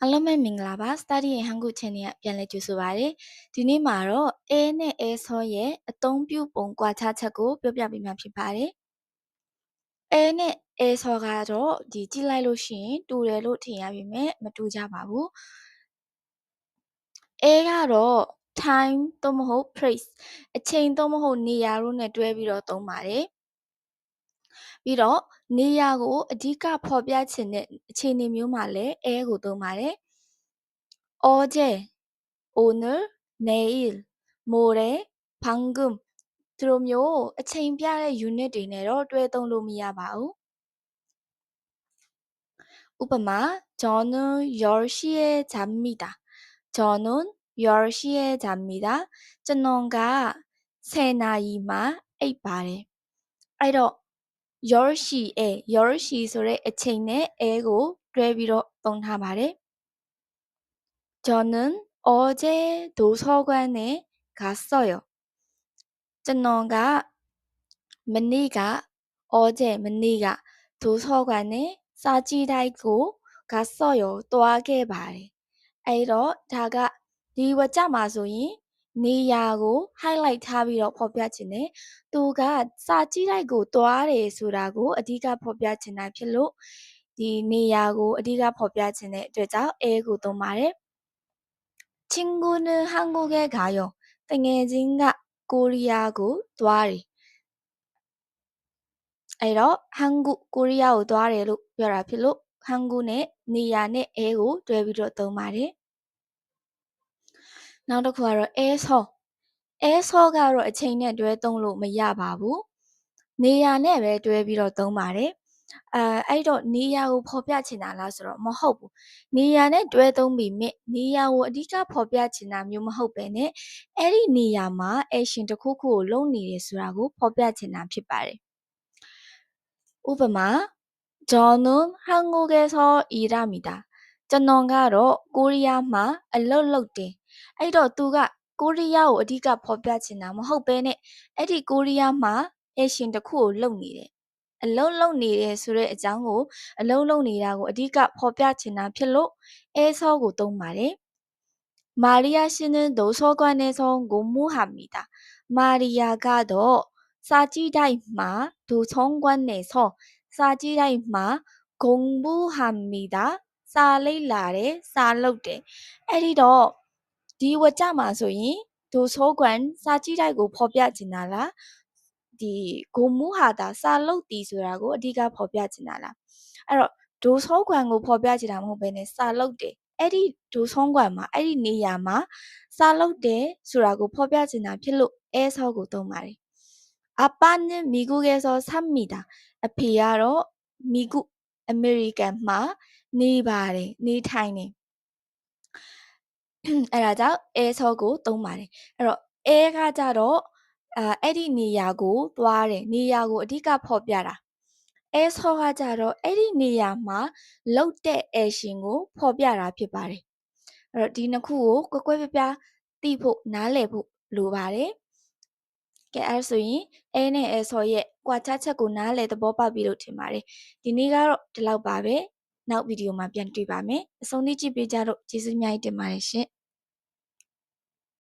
အားလုံးပဲမင်္ဂလာပါ Study in Hangul Channel ကပြန်လည်ကြိုဆိုပါရစေ။ဒီနေ့မှာတော့ A နဲ့ A ဆောရဲ့အသုံးပြုပုံကွာခြားချက်ကိုပြောပြပေးမှာဖြစ်ပါတယ်။ A နဲ့ A ဆောကတော့ကြည့်လိုက်လို့ရှိရင်တူတယ်လို့ထင်ရပေမဲ့မတူကြပါဘူး။ A ကတော့ time သို့မဟုတ် place အချိန်သို့မဟုတ်နေရာတို့နဲ့တွဲပြီးတော့သုံးပါတယ်။ပြီးတော့နေရာကိုအဓိကဖော်ပြချင်တဲ့အခြေအနေမျိုးမှာလည်း A ကိုသုံးပါတယ်။ 어제, 오늘, 내일, 모레, 방금 ဒီလိုမျိုးအချိန်ပြတဲ့ unit တွေနဲ့တော့တွဲသုံးလို့မရပါဘူး။ဥပမာ저는 10시에 잡니다. 저는 10시에 잡니다. ကျွန်တော်က10နာရီမှာအိပ်ပါတယ်။အဲ့တော့10시에 10시ဆိုတဲ့အချိန်နဲ့ A ကိုတွဲပြီးတော့သုံးထားပါတယ်။ 저는 어제 도서관에 갔어요. ကျွန်တော်ကမနေ့က 어제 မနေ့က 도서관에 စာကြည့်တိုက်ကို 갔어요 သွားခဲ့ပါတယ်။အဲ့တော့ဒါကဒီဝါကျမှာဆိုရင်နေရာကို highlight ထားပြီးတော့ဖော်ပြချင်တယ်။သူကစာကြည့်တိုက်ကိုသွားတယ်ဆိုတာကိုအဓိကဖော်ပြချင်တာဖြစ်လို့ဒီနေရာကိုအဓိကဖော်ပြချင်တဲ့အတွက်ကြောင့် A ကိုသုံးပါတယ်။ 친구는 한국에 가요. တငယ်ချင်းကကိုရီးယားကိုသွားတယ်။အဲ့တော့ 한국 ကိုရီးယားကိုသွားတယ်လို့ပြောတာဖြစ်လို့ 한국 နဲ့နေရာနဲ့ A ကိုတွဲပြီးတော့သုံးပါတယ်။နောက်တစ်ခုကတော့ A ဆောကတော့အချိန်နဲ့တွဲသုံးလို့မရပါဘူး။နေရာနဲ့ပဲတွဲပြီးတော့သုံးပါတယ်။အဲ့တော့နေရာကိုဖော်ပြချင်တာလားဆိုတော့မဟုတ်ဘူး။နေရာနဲ့တွဲသုံးပြီးမြင့်နေရာကိုအဓိကဖော်ပြချင်တာမျိုးမဟုတ်ပဲနဲ့အဲ့ဒီနေရာမှာ action တစ်ခုခုကိုလုပ်နေတယ်ဆိုတာကိုဖော်ပြချင်တာဖြစ်ပါတယ်။ဥပမာ저는 한국에서 일합니다. ကျွန်တော်ကတော့ကိုရီးယားမှာအလုပ်လုပ်တယ်။အဲ့တော့သူကကိုရီးယားကိုအဓိကဖော်ပြချင်တာမဟုတ်ပဲနဲ့အဲ့ဒီကိုရီးယားမှာ action တစ်ခုကိုလုပ်နေတယ်။အလုပ်လုပ်နေတယ်ဆိုတဲ့အကြောင်းကိုအလုပ်လုပ်နေတာကိုအဓိကဖော်ပြချင်တာဖြစ်လို့ A ဆောကိုသုံးပါတယ်။ 마리아 씨는 도서관에서 근무합니다. 마리아ကတော့စာကြည့်တိုက်မှာ 도서관에서 စာကြည့်တိုက်မှာ 공부합니다. စာလေ့လာတယ်စာလုပ်တယ်အဲ့ဒီတော့ဒီဝါကျမှာဆိုရင်도서관စာကြည့်တိုက်ကိုဖော်ပြချင်တာလားဒီ공부하다စာလုပ်တည်ဆိုတာကိုအဓိကဖော်ပြချင်တာလားအဲ့တော့도서관ကိုဖော်ပြချင်တာမဟုတ်ဘဲနဲ့စာလုပ်တယ်အဲ့ဒီ도서관မှာအဲ့ဒီနေရာမှာစာလုပ်တယ်ဆိုတာကိုဖော်ပြချင်တာဖြစ်လို့အဲဆောကိုသုံးပါတယ်아빠는 미국에서 삽니다. အဖေကတော့미국အမေရိကန်မှာနေပါတယ်နေထိုင်တယ်အဲ့ဒါကြောင့် A ဆောကိုသုံးပါတယ်အဲ့တော့ A ကကြတော့အဲ့ဒီနေရာကိုသွားတယ်နေရာကိုအဓိကဖော်ပြတာ A ဆောကကြတော့အဲ့ဒီနေရာမှာလုပ်တဲ့ action ကိုဖော်ပြတာဖြစ်ပါတယ်အဲ့တော့ဒီနှစ်ခုကိုကွဲကွဲပြားပြားသိဖို့နားလည်ဖို့လိုပါတယ်ကဲအဲ့ဆိုရင် A နဲ့ A ဆောရဲ့ကွာခြားချက်ကိုနားလည်သဘောပေါက်ပြီလို့ထင်ပါတယ်ဒီနေ့ကတော့ဒီလောက်ပါပဲနောက်ဗီဒီယိုမှာပြန်တွေ့ပါမယ်အဆုံးထိကြည့်ပေးကြတော့ကျေးဇူးအများကြီးတင်ပါတယ်ရှင်